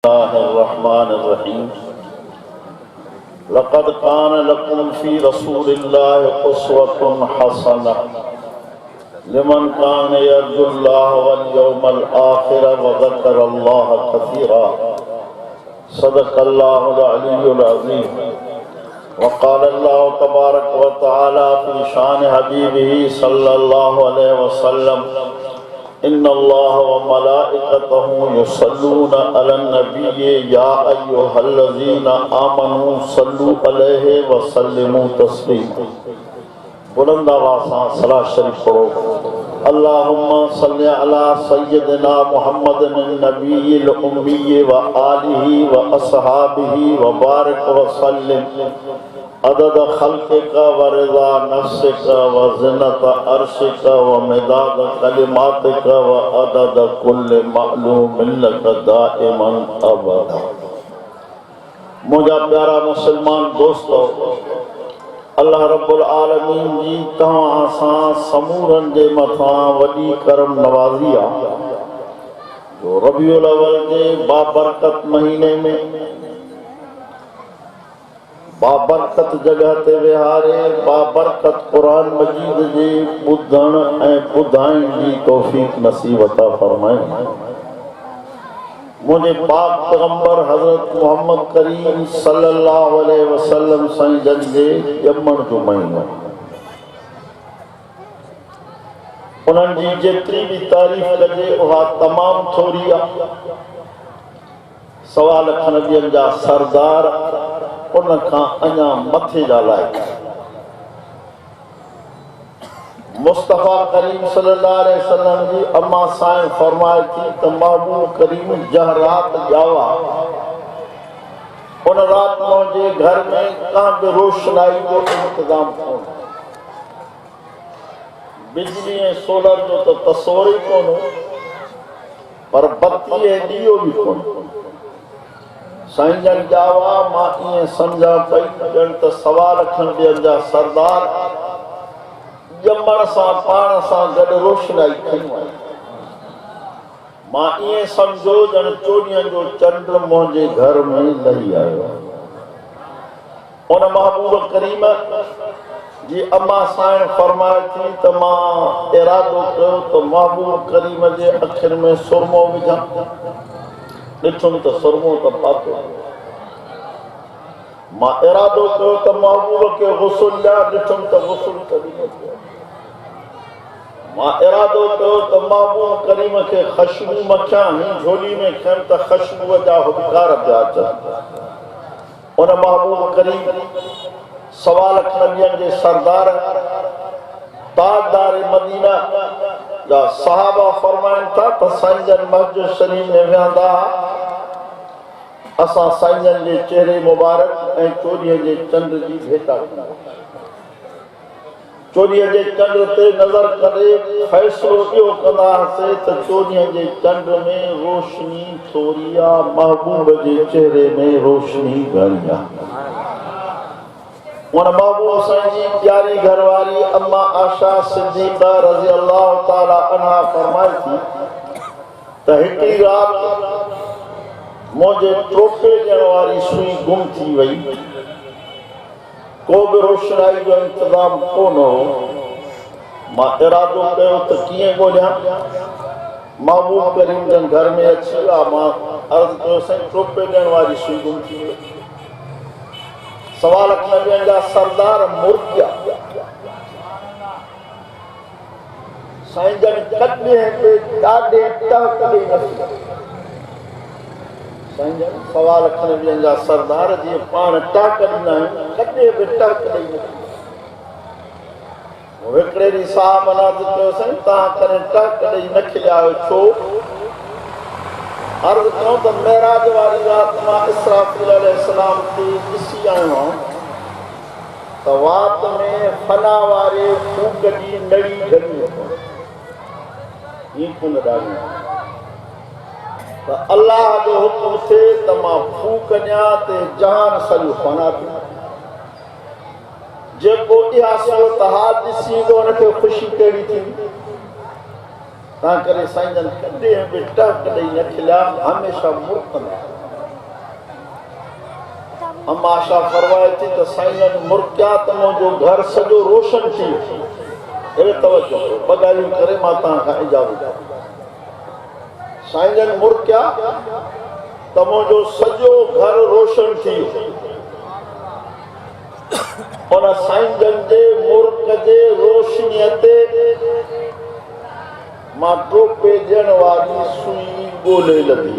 बिस्मिल्लाहिर्रहमानिर्रहीम। लक़द कान लकुम फ़ी रसूलिल्लाहि उस्वतुन हसनह लिमन कान यर्जुल्लाह वल यौमल आखिर व ज़करल्लाह कसीरा। सदक़ल्लाहुल अलीयुल अज़ीम। व क़ालल्लाहु तबारक व तआला फ़ी शान हबीबिही सल्लल्लाहु अलैहि वसल्लम इन्नल्लाह व मलाइकतहु युसल्लूना अलन नबी या अय्युहल्लज़ीना आमनू सल्लू अलैहि व सल्लिमू तस्लीमा। बुलंद आवाज़ से सलात शरीफ पढ़ो। अल्लाहुम्मा सल्लि अला सय्यदिना मुहम्मदिन नबील उम्मी व आलिही व अस्हाबिही व बारिक व सल्लिम अदद खल्क़िका व रिज़ा नफ्सिका व ज़िनत अर्शिका व मिदाद कलिमातिका व अदद कुल्ल मालूमिन लका दाइमन अबदा। मुझा प्यारा मुसलमान दोस्तों, अल्लाह रब्बुल आलमीन जी तव्हां सां समूरन जे मथां वॾी करम नवाज़ी आहे जो रबीउल अव्वल जे बाबरकत महीने में बाबरकत जगह ते विहारे बाबरकत कुरान मजीद जे ॿुधण ऐं ॿुधाइण जी तौफ़ीक़ नसीब अता फरमाए। मुझे पाक पैगंबर हज़रत मोहम्मद करीम सल्लल्लाहु अलैहि वसल्लम साईं जन जे ॼमण जो महीनो, उन्हनि जी जेतिरी भी तारीफ़ कजे उहा तमाम थोरी आहे। सवा लख नबियनि जा सरदार उन खां अञा मथे जा लाइक़ मुस्तफ़ा करीम सल्लल्लाहु अलैहि वसल्लम जी अम्मा साईं फरमाए थी त महबूब करीम जह रात ॼावा उन रात मुंहिंजे घर में का भी रोशनाई जो इंतजाम कोन, बिजली ऐं सोलर जो तो तस्वुर ही कोन, पर बत्ती ऐं ॾीओ भी कोन। साईं जन ॼावा मां ईअं सम्झा पई ॼण त सवा लखनि ॿियनि जा सरदार ॼमण सां पाण सां गॾु रोशनाई खयूं आहिनि। मां ईअं सम्झो ॼण चोॾहं जो चंड मुंहिंजे घर में लही आयो। उन महबूब करीम जी अम्मा साईं फरमाए थी त मां इरादो कयो त महबूब करीम जे अखियुनि में सुरमो विझां। ॾिठुमि त सुरमो त पातो। मां इरादो कयो त महबूब खे गुस्ल ॾियां, ॾिठुमि त गुस्ल कॾहिं न थियो। मां इरादो कयो त महबूब करीम खे ख़ुशबू मखियां, ही झोली में खयमि त ख़ुशबूअ जा हुबकार पिया अचनि। उन महबूब करीम सवा लख नबियनि जे सरदार ताजदार मदीना जा सहाबा फरमाइनि था त साईं जन मस्जिद शरीफ में विहंदा, असां साईं जन जे चेहरे मुबारक ऐं चोॾहं जे चंड जी भेटा कंदा। चोॾहं जे चंड ते नज़र करे फ़ैसिलो इहो कंदासीं त चोॾहं जे चंड में रोशनी थोरी आहे, महबूब जे चेहरे में रोशनी घणी आहे। उन महबूब साईं जी प्यारी घरवारी अम्मा आशा सिद्दीक़ा रज़ी अल्लाह ताला अन्हा फरमाई थी त हिकड़ी रात मुझे टोपे ॾियण वारी सुई गुम थी वई, को भी रोशनाई जो इंतजाम कोन हो। मां इरादो कयो त कीअं ॻोल्हियां। महबूब करीम जन घर में अची विया। मां अर्ज़ कयो साईं टोपे ॾियण वारी सुई गुम थी वई। सवा लख नबियनि जा सरदार मुर्गिया साईं जन कॾहिं बि ॾाढे टहक ॾेई न सघिया। साईं जन सवा लख नबियनि जा सरदार जीअं पाण टहक ॾींदा आहियूं, कॾहिं बि टहक ॾेई न सघिया। हिकिड़े ॾींहुं साहब अर्ज़ कयो साईं तव्हां कॾहिं टहक ॾेई न खिलिया आहियो, छो? अर्ज़ कयो त मेराज वारी रात मां इसराफील अलैहिस्सलाम खे ॾिसी आयो आहियां त वात में फना वारे फूक जी नड़ी घड़ी हीअं कोन ॾाढी त अल्लाह जो हुकुम थिए त मां फूक ॾियां ते जहान सॼो फना थियो। जेको इहा सूरत हाल ॾिसी ईंदो हुनखे ख़ुशी कहिड़ी थींदी। तंहिं करे साईं जन कॾहिं बि टहक ॾेई न खिलिया, हमेशह मुर्तन अम्मा आशा फरमाए थी त साईं मुर्किया त मुंहिंजो घर सॼो रोशन थी वियो। अरे तवज्जो ॿ ॻाल्हियूं करे मां तव्हां खां इजाज़त। साईं मुर्किया त मुंहिंजो सॼो घर रोशन थी वियो। उन साईं जे मुर्क जे रोशनीअ ते मां टोपे ॾियण वारी सुई ॻोल्हे लधी।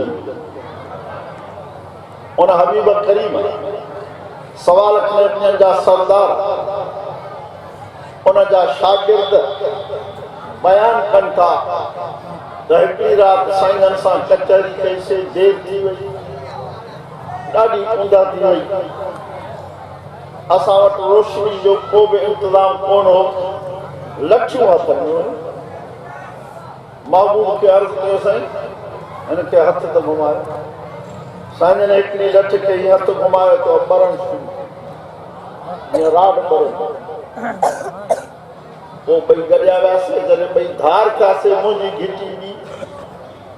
उन हबीब करीम सवा लख नबियनि जा सरदार उन जा शागिर्द बयान कनि था त हिकिड़ी राति साईं सां कचहरी कईसीं, देर थी वई, ॾाढी ऊंदा थी वई, असां वटि रोशनी जो को बि इंतज़ाम कोन हो, लठियूं हथ में। महबूब खे अर्ज़ु कयो साईं हिन खे हथ त घुमायो। साईं ने हिकिड़ी लठ खे हीअं हथ घुमायो त ॿरण हीअं राड ॿरो। पोइ ॿई गॾिया वियासीं, जॾहिं ॿई धार थियासीं मुंहिंजी घिटी बि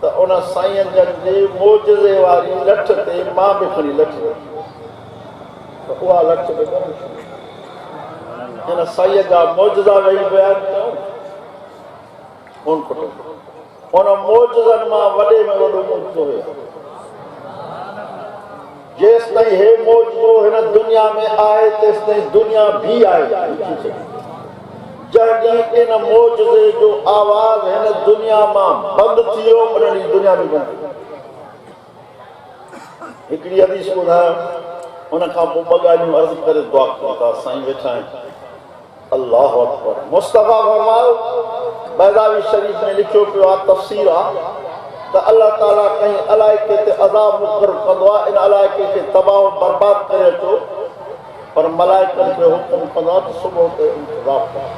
त उन साईं जे मोजज़े वारी लठ ते मां बि खणी लठ त उहा लठ बि हिन साईं जा मोजज़ा वेही बयान कयूं कोन खुटो। उन मोजज़नि मां वॾे में वॾो मोजज़ो हुयो। जेसि ताईं हे मोजज़ो हिन दुनिया में आहे तेसि ताईं दुनिया भी आहे। जॾहिं इन मोजज़े जो आवाज़ हिन दुनिया मां बंदि थी वियो, उन ॾींहुं दुनिया बि बंदि। हिकिड़ी हदीस ॿुधायो, उन खां पोइ ॿ ॻाल्हियूं अर्ज़ु करे दुआ कयूं था। साईं वेठा आहिनि। अल्लाह अकबर। मुस्तफ़ा फरमायो, बैदावी शरीफ़ में लिखियो पियो आहे, तफ़सीर आहे त अल्लाह ताला कंहिं इलाइक़े ते अज़ाब मुक़ररु कंदो आहे, इन इलाइक़े खे तबाह बर्बाद करे अचो, पर मलाइकनि खे हुकुम कंदो आहे त सुबुह ते इंतज़ार कयो।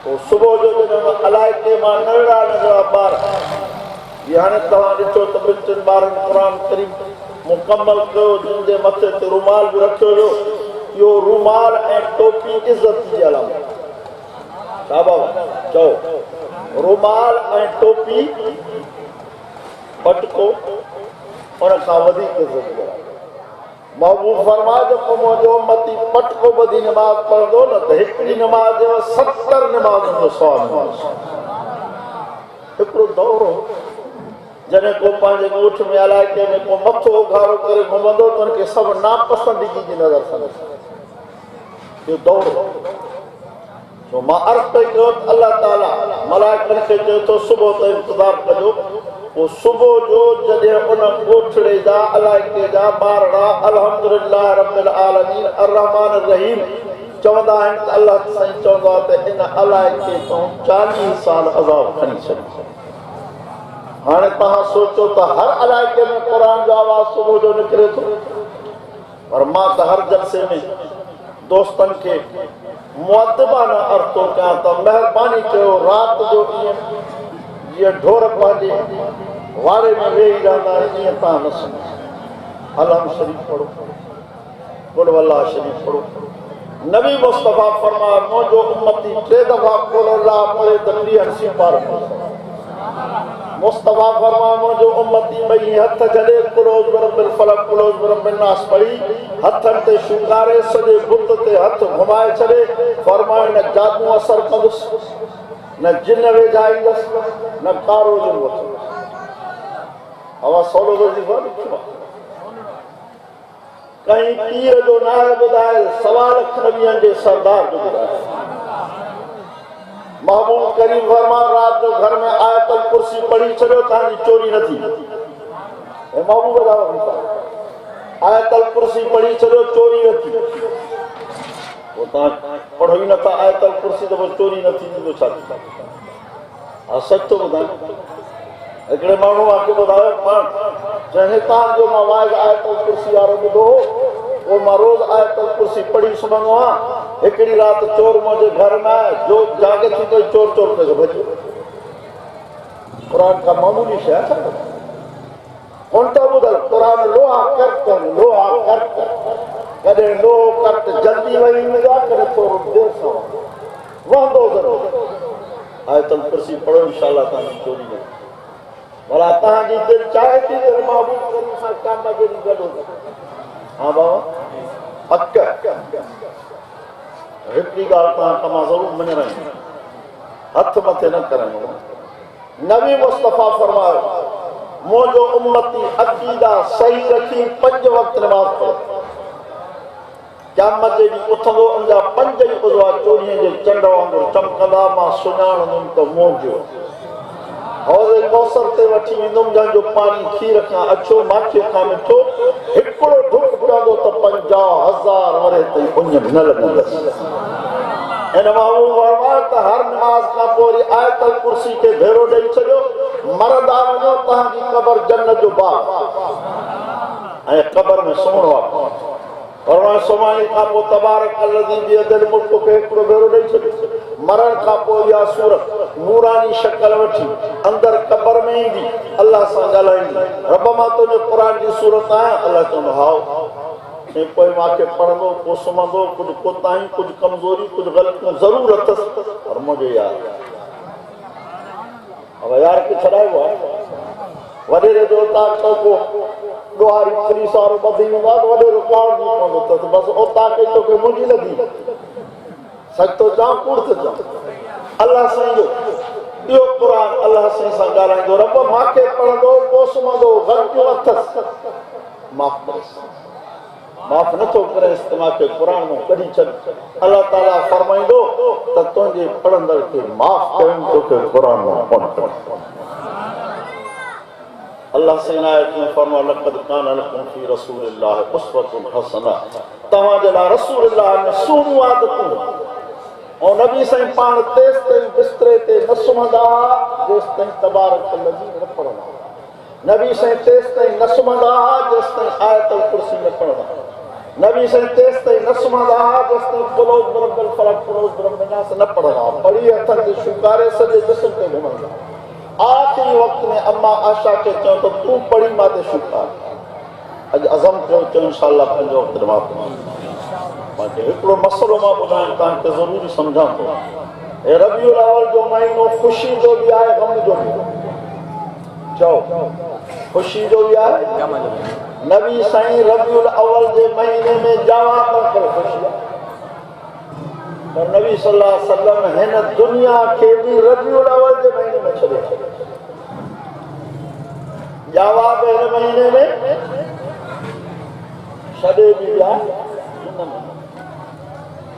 पोइ सुबुह जो जॾहिं इलाइक़े मां नंढड़ा नंढड़ा ॿार, इहे हाणे तव्हां ॾिठो त ॿिनि टिनि ॿारनि क़ुरान करीम मुकमल कयो, जिन जे मथे ते रुमाल बि रखियो वियो। इहो रुमाल ऐं टोपी इज़त जी अलामत। छा बाबा चओ, रुमाल ऐं टोपी पटको उन खां वधीक इज़त जी। महबूब फरमाए जो को मुंहिंजो उम्मती पटको ॿधी नमाज़ पढ़ंदो न त हिकिड़ी नमाज़ जो 70 नमाज़ुनि जो सवाबु। हिकिड़ो दौर हो जॾहिं को पंहिंजे ॻोठ में इलाइक़े में को मथो उघाड़ो करे घुमंदो त हुनखे सभु नापसंदगी जी नज़र सां ॾिसंदो। इहो दौर हो। तो मां अर्ज़ कयो त अल्लाह ताला मलाइकनि खे चयो थो सुबुह ते इंतज़ार कजो। पोइ सुबुह जो जॾहिं उन ॻोठड़े जा इलाइक़े जा ॿारड़ा अल्हम्दुलिल्लाह रब्बिल आलमीन अर्रहमान अर्रहीम चवंदा आहिनि त अल्लाह साईं चवंदो आहे त इन इलाइक़े खां 40 साल अज़ाब खणी छॾियो। हाणे तव्हां सोचो त हर इलाइक़े में क़ुरान जो आवाज़ सुबुह जो निकिरे थो, पर मां त हर जलसे में दोस्तनि खे मुअद्दिबाना अर्ज़ थो कयां त महिरबानी कयो राति जो जीअं ढोर पंहिंजे वारे में वेही रहंदा आहिनि ईअं तव्हां न सुनो। अलम शरीफ़ पढ़ो, कुल वल्लाह शरीफ़ पढ़ो। नबी मुस्तफ़ा फरमाया मुंहिंजो उम्मती 3 दफ़ा कुल अल्लाह पढ़े त 380 पार। मुस्तफ़ा फरमाया मुंहिंजो उम्मती ॿई हथ जॾे कुलोज़ बिरब्बिल फलक कुलोज़ बिरब्बिन नास पढ़ी हथनि ते शुकारे सॼे बुत ते हथ घुमाए छॾे, फरमायो न जादू असर कंदुसि, न जिन वेझाईंदुसि, न कारो जिन वठंदुसि। हवा सवलो वज़ीफ़ो ॾिठो कहीं पीर जो नाहे ॿुधाए, 1.25 लख नबियनि जे सरदार जो ॿुधाए। महबूब करीम फरमा रात जो घर में आयतल कुर्सी पढ़ी छॾियो तव्हांजी चोरी न थी। महबूब आयतल कुर्सी पढ़ी छॾियो चोरी न थी। पोइ तव्हां पढ़ो ई नथा आयतल कुर्सी त पोइ चोरी न थींदी छा थी? हा सच थो ॿुधायां। हिकिड़े माण्हू मूंखे ॿुधायो पाण जंहिं तव्हांजो मां वाइज़ आयतल कुर्सी वारो ॿुधो पोइ मां रोज़ आयतल कुर्सी पढ़ी सुम्हंदो आहियां। हिकिड़ी राति चोर मुंहिंजे घर में आयो, जो जागे थी कोई चोर चोर करे भॼो। क़ुरान का मामूली शइ छा कोन था ॿुधल। क़ुरान लोहा कर्त लोहा कर्त, कॾहिं लोहो कर्त जल्दी वही वेंदो आहे, कॾहिं थोरो देरि सां वहंदो ज़रूरु। आयतल कुर्सी पढ़ो इंशाअल्लाह तव्हांजी चोरी न। भला तव्हांजी दिलि चाहे थी त महबूब करीम सां कम जे ॾींहुं गॾु हाँ बाबा पक हिकिड़ी ॻाल्हि तव्हां तमामु ज़रूरु मञ रही हथ मथे न करें नबी मुस्तफ़ा फरमायो मुंहिंजो उम्मती अक़ीदा सही रखी 5 वक़्त नमाज़ पढ़े क़यामत जे ॾींहुं उथंदो उनजा 5 ई उज़वा चोरीअ जे चंड वांगुरु चमकंदा मां सुञाणंदुमि त मुंहिंजो हौज़े कौसर ते वठी वेंदुमि जंहिंजो पाणी खीर खां अछो माखीअ खां मिठो हिकिड़ो ढुक पीअंदो त 50,000 वरे ताईं उञ न लॻंदसि इन मां फरमायो त हर नमाज़ खां पोइ वरी आयतल कुर्सी खे भेरो ॾेई छॾियो मरदा वञो तव्हांजी क़बर जन्नत जो बाग़ ऐं क़बर में सुम्हणो आहे और सुम्हण खां पोइ तबारक अल्लज़ी बियदिल मुल्क खे हिकिड़ो भेरो ॾेई छॾियो मरण खां पोइ इहा सूरत नूरानी शक्ल वठी अंदरि क़बर में ईंदी अल्लाह सां ॻाल्हाईंदी रब मां तुंहिंजो क़ुर जी सूरत आहियां अल्लाह चवंदो हाओ ऐं पोइ मूंखे पढ़ंदो पोइ सुम्हंदो कुझु कोताही कुझु कमज़ोरी कुझु ग़लतियूं ज़रूरु अथसि पर मुंहिंजो यार अब यार खे छॾाइबो आहे वॾेरे जो उतार तो पोइ ॾोहारी पुलिस वारो ॿधी वेंदो आहे त वॾेरो कावड़ न पवंदो अथसि बसि उतार खे तोखे मुंहिंजी लॻी सच थो चवां कूड़ थो चवां अलाह साईं जो इहो क़ुर अलाह साईं सां ॻाल्हाईंदो रब मूंखे पढ़ंदो पोइ सुम्हंदो ग़लतियूं अथसि माफ़ करेसि माफ़ नथो करे मूंखे क़ुर मां कढी छॾ अलाह ताला फरमाईंदो त तुंहिंजे पढ़ंदड़ खे माफ़ कयूं तोखे क़ुर मां कोन पढ़ंदो अल्लाह से आयत में फरमाया लक़द कान लकुम फी रसूलिल्लाह उसवतुन हसना तव्हांजे लाइ रसूलिल्लाह में सुहिणियूं आदतूं ऐं नबी साईं पाण तेसि ताईं बिस्तरे ते न सुम्हंदा जेसि ताईं तबारक अल्लज़ी न पढ़ंदा नबी साईं तेसि ताईं न सुम्हंदा जेसि ताईं आयतल कुर्सी न पढ़ंदा नबी साईं तेसि ताईं न सुम्हंदा जेसि ताईं कुल बरबल फलक कुल बरबल नास न पढ़ंदा पढ़ी हथनि ते शुकारे सॼे जिस्म ते घुमंदा आख़िरी वक़्त में अम्मा आशा खे चयो त तूं पढ़ी मां ते शुकार अॼु अज़म कयो चयो इंशाअल्लाह पंहिंजो वक़्तु नमाज़ मूंखे हिकिड़ो मसइलो मां ॿुधायां तव्हांखे ज़रूरी सम्झां थो हे रबीउल अव्वल जो महीनो ख़ुशी जो बि आहे ग़म जो बि चओ ख़ुशी जो बि आहे नबी साईं रबीउल अव्वल जे महीने में जावा न करे ख़ुशी आहे पर नबी सल्लल्लाहु अलैहि वसल्लम हिन दुनिया खे बि रबीउल अव्वल जे महीने में छॾे जावा बि हिन महीने में छॾे बि विया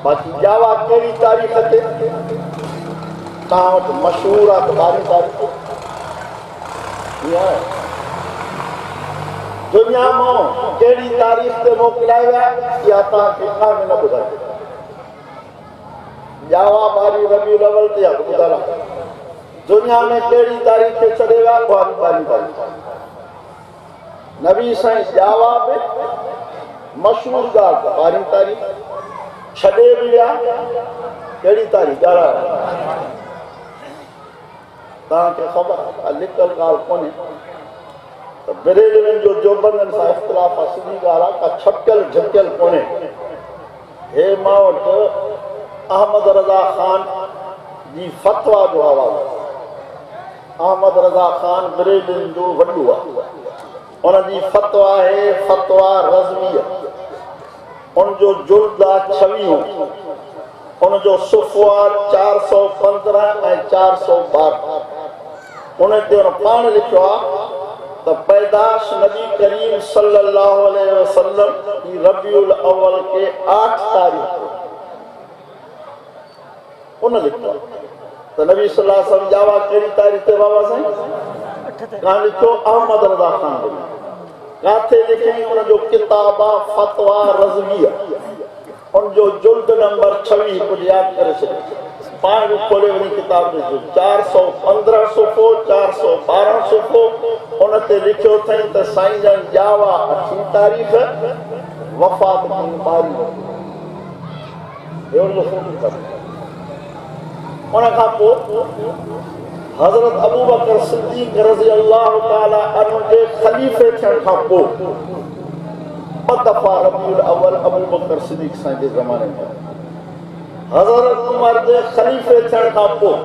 बाक़ी जावा कहिड़ी तारीख़ ते तव्हां वटि मशहूरु आहे त 12 तारीख़ दुनिया मां कहिड़ी तारीख़ ते मोकिलाए विया इहा तव्हांखे का बि न ॿुधाए जावा 12 रबीउल अव्वल ते आहे ॿुधायो दुनिया में कहिड़ी तारीख़ ते छॾे विया 12 तारीख़ नबी साईं जावा बि मशहूरु ॻाल्हि 12 तारीख़ छॾे बि विया कहिड़ी तारीख़ तव्हांखे ख़बर आहे लिकल ॻाल्हि कोन्हे त बरेलवियुनि जो जोबंदनि सां इख़्तिलाफ़ आहे सिधी ॻाल्हि आहे का छपियल झपियल कोन्हे हे मां वटि अहमद रज़ा ख़ान जी फ़तवा जो हवालो अहमद रज़ा ख़ान बरेलवियुनि जो वॾो आहे उनजी फ़तवा आहे फ़तवा रज़विया उनजो जुल्द आहे 26 उनजो सुफ़ो आहे 415 ऐं 412 उन ते उन पाण लिखियो आहे त पैदाश नबी करीम सल्लल्लाहु अलैहि वसल्लम की रबीउल अव्वल के 8 तारीख़ उन लिखियो त नबी सल्लल्लाहु अलैहि वसल्लम जावा कहिड़ी तारीख़ ते बाबा साईं का लिखियो अहमद रज़ा ख़ान काथे लिखई उनजो किताब आहे फ़तवा रज़विया उनजो जुल्द नंबर 26 कुझु यादि करे छॾियो पाण बि खोले वञी किताब ॾिसो 415 सुफ़ो 412 सुफ़ो उन ते लिखियो अथई त साईं जन जावा 8 तारीख़ वफ़ात कई 12 उन खां पोइ हज़रत अबू बकर सिद्दीक़ रज़ी अल्लाह ताला अन्हु जे ख़लीफ़े थियण खां पोइ 2 दफ़ा रबीउल अव्वल अबू बकर सिद्दीक़ साईं जे ज़माने में हज़रत उमर जे ख़लीफ़े थियण खां पोइ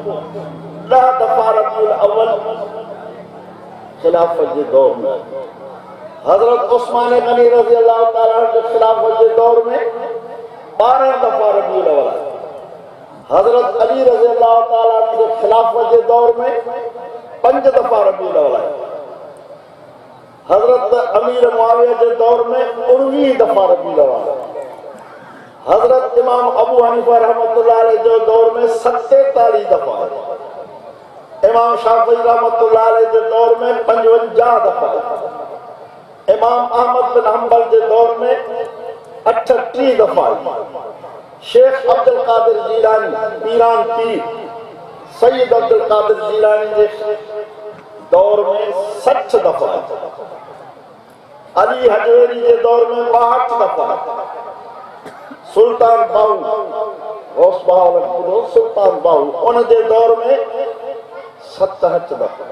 10 दफ़ा रबीउल अव्वल ख़िलाफ़त जे दौर में हजरत उस्मान गनी रजी अल्लाह ताला के खिलाफत के दौर में 12 दफा रबीउल अव्वल आया। हजरत अली रजी अल्लाह ताला के खिलाफत के दौर में 5 दफा रबीउल अव्वल आया। हजरत अमीर मुआविया के दौर में 19 दफा रबीउल अव्वल आया। हजरत इमाम अबू हनीफा रहमतुल्लाह अलैह जो दौर में 47 दफा है। इमाम शाफी रहमतुल्लाह अलैह के दौर में 55 दफा है। इमाम अहमद बिन हंबल के दौर में 38 दफा है। शेख अब्दुल कादिर जीलानी पीरान पीर सैयद अब्दुल कादिर जीलानी के दौर में 60 दफा है। अली हजवेरी के दौर में 62 दफा है। सुल्तान बाहू सुल्तान बाहू उनके दौर में 67 दफा।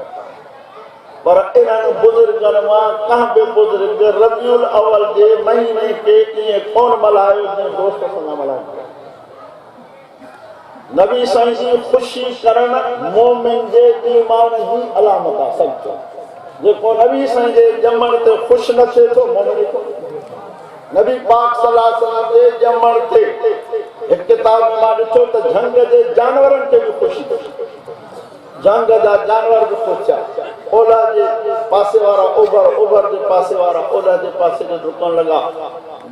पर इन्होंने बुजुर्गन कहाँ पे बुजुर्ग रबीउल अव्वल के महीने के ये कौन मल्हायो दोस्त संग मल्हायो। नबी साईं जी खुशी करण मोमिन जे ईमान ही अलामत आहे। सच्चो जेको नबी साईं जे जमण ते खुश न थे तो मोमिन को नबी पाक सल्लल्लाहु अलैहि वसल्लम जे जमण ते एक किताब में मां ॾिठो त जंग जे जानवरनि खे बि खुशी थी। जंग जा जानवर बि ख़ुशि ओला जे पासे वारा उभर उभर जे पासे वारा ओला जे पासे जो डुकण लॻा।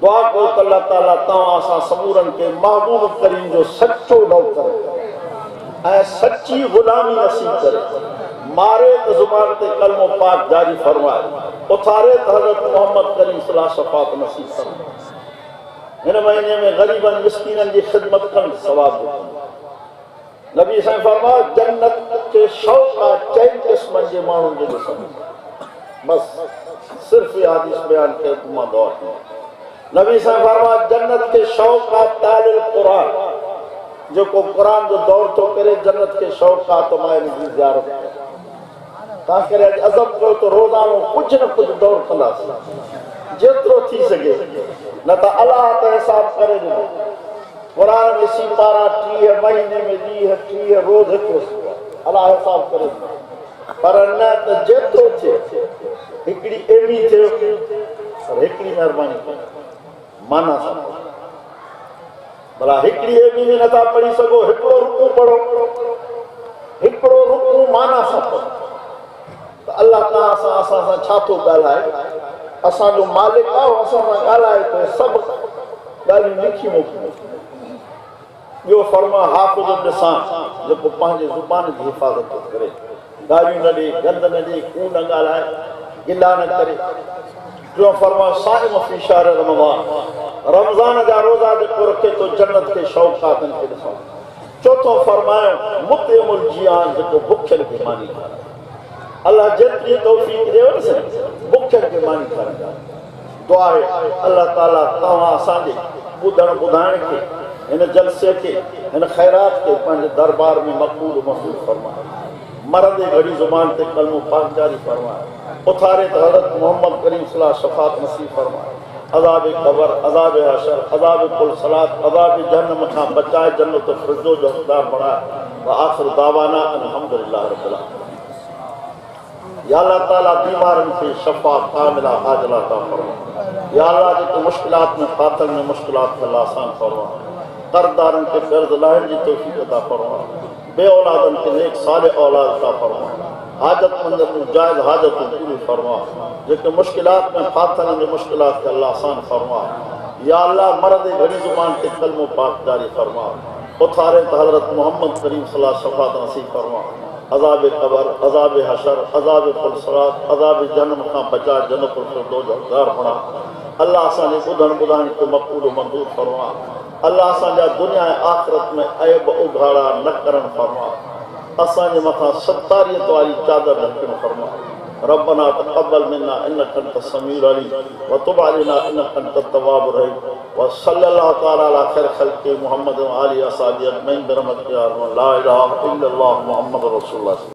दुआ कयो त अल्लाह ताला तव्हां असां समूरनि खे महबूब करीम जो सचो नौकर ऐं सची गुलामी नसीब करे। मारे त ज़ुबान ते कलमो पाक जारी फरमाए। उथारे त हज़रत मोहम्मद करीम सल्लल्लाहु अलैहि वसल्लम शफ़ाअत नसीब फरमाए। हिन महीने में ग़रीबन मिस्कीनन जी ख़िदमत करण सवाब ॾिनो। नबी साईं फरमाया जन्नत के शौक़ आहे 4 क़िस्मनि जे माण्हुनि जे ॾिसण। बस सिर्फ़ ये हदीस बयान कयो मां दौर नबी साईं फरमाया जन्नत के शौक़ आहे तालिल क़ुरान। जेको क़ुरान जो दौर थो करे जन्नत के शौक़ आहे त मां हिनजी ज़ियारत कयां। तव्हां करे अज़म कयो त रोज़ानो कुझु न कुझु दौर कंदासीं जेतिरो थी सघे। न त अलाह त हिसाब करे ॾिनो। कुरान में सितारा 30 महीने में 30 रोज़ हिकु अलाह हिसाब करे पर न त जेतिरो थिए हिकिड़ी एमी थियो पर हिकिड़ी महिरबानी कयो माना सां भला हिकिड़ी एमी में नथा पढ़ी सघो हिकिड़ो रुकू पढ़ो। हिकिड़ो रुकू माना सां पढ़ो त अल्लाह तव्हां सां असां सां छा थो ॻाल्हाए। असांजो मालिक आहे असां सां ॻाल्हाए थो सभु ॻाल्हियूं लिखी मोकिलियो। ॿियो फरमा हाफ़िज़ लिसान जेको पंहिंजे ज़ुबान जी हिफ़ाज़त थो करे। गालियूं न ॾे गंद न ॾे कूड़ न ॻाल्हाए गिला न करे। टियों फरमा साइम फ़ी शहर रमज़ान रमज़ान जा रोज़ा जेको रखे थो जन्नत के शौक़ातनि खे ॾिसो। चौथों फरमायो मुतिमुल जियान जेको बुखियल खे मानी खाराए। अल्लाह जेतिरी तौफ़ीक़ ॾियो न बुखियल खे मानी खाराए। दुआ आहे अल्लाह ताला तव्हां असांजे ॿुधण ॿुधाइण खे इन जलसे के इन खैरात के पंहिंजे दरबार में मक़बूल महफूज़ फरमाए। मरंदे घड़ी ज़ुबान ते कलमो पाक जारी फरमाए। उथारे त हज़रत मोहम्मद करीम सल्लल्लाहु अलैहि वसल्लम शफ़ाअत नसीब फरमाए। अज़ाब क़ब्र अज़ाब हशर अज़ाब कुल सलात अज़ाब जहन्नम खां बचाए जन्नत फ़िरदौस जो हक़दार बणाए। व आख़िर दावाना अल्हम्दुलिल्लाह रब्बिल आलमीन। या अल्लाह ताला बीमारनि खे शफ़ा कामिला आजिला अता फरमाए। या अल्लाह जेके मुश्किलात में फाथल में मुश्किलात खे आसान फरमाए। कर्ज़दारनि खे कर्ज़ लाहिण जी तौफ़ीक़ अता फरमाए। बे औलादनि खे नेक सालिह औलाद अता फरमाए। हाजतमंदनि जूं जाइज़ हाजतूं पूरी फरमाए। जेके मुश्किलात में फाथल आहिनि मुश्किलात खे अल्लाह आसान फरमाए। या अल्लाह मरदे घड़ी ज़ुबान ते कलमो पाक जारी फरमाए। उथारे त हज़रत मोहम्मद करीम सल्लल्लाहु अलैहि वसल्लम शफ़ाअत नसीब फरमाए। अज़ाब क़ब्र अज़ाब हशर अज़ाब कुल सलात अज़ाब जहन्नम खां बचाए जन्नतुल फ़िरदौस जो हक़दार बणाए। अल्लाह असांजे ॿुधण ॿुधाइण खे मक़बूल मंज़ूर फरमाए। अल्लाह असांजा दुनिया ऐं आख़िरत में ऐब उघाड़ा न करण फरमाए। असांजे मथां सतारियत वारी चादर रखण फरमाए। रब्बना तक़ब्बल मिन्ना इन्नका अंतस समीउल अलीम व तुब अलैना इन्नका अंतत तव्वाबुर रहीम व सल्लल्लाहु तआला अला खैर खल्क़ि मुहम्मद व आलिहि व असहाबिहि अजमईन बिरहमतिका या अरहम ला इलाहा इल्लल्लाह मुहम्मद रसूलुल्लाह।